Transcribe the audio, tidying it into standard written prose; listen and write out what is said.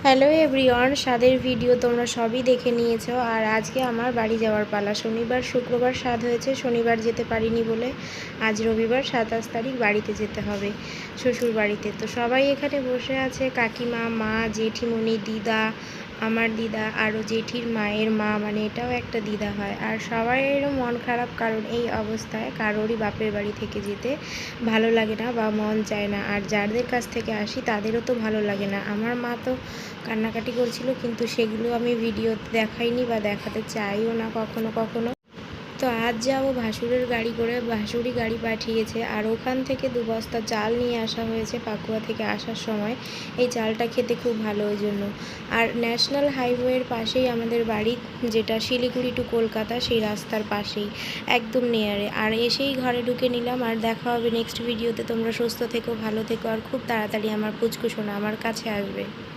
Hello everyone, স্বাদের video তোমরা সবই দেখে নিয়েছো। আর আজকে আমার বাড়ি যাওয়ার পালা। শনিবার শুক্রবার স্বাদ হয়েছে, শনিবার যেতে পারিনি বলে আজ রবিবার 27 তারিখ বাড়িতে যেতে হবে শ্বশুর বাড়িতে। তো সবাই এখানে বসে আছে, কাকিমা, মা, জেঠিমণি, দিদা, আমার দিদা, আরও জেঠির মায়ের মা, মানে এটাও একটা দিদা হয়। আর সবাইয়েরও মন খারাপ, কারণ এই অবস্থায় কারোরই বাপের বাড়ি থেকে যেতে ভালো লাগে না বা মন চায় না। আর যাদের কাছ থেকে আসি তাদেরও তো ভালো লাগে না। আমার মা তো কান্নাকাটি করছিল, কিন্তু সেগুলো আমি ভিডিওতে দেখাইনি বা দেখাতে চাইও না কখনো কখনো। তো আজ যাবো ভাসুরের গাড়ি করে, ভাসুরই গাড়ি পাঠিয়েছে। আর ওখান থেকে 2 বস্তা চাল নিয়ে আসা হয়েছে পাকুয়া থেকে আসার সময়। এই চালটা খেতে খুব ভালো, ওই জন্য। আর ন্যাশনাল হাইওয়ের পাশেই আমাদের বাড়ি, যেটা শিলিগুড়ি টু কলকাতা, সেই রাস্তার পাশেই একদম নিয়ারে। আর এসেই ঘরে ঢুকে নিলাম। আর দেখা হবে নেক্সট ভিডিওতে। তোমরা সুস্থ থেকো, ভালো থেকো, আর খুব তাড়াতাড়ি আমার পুচকু সোনা আমার কাছে আসবে।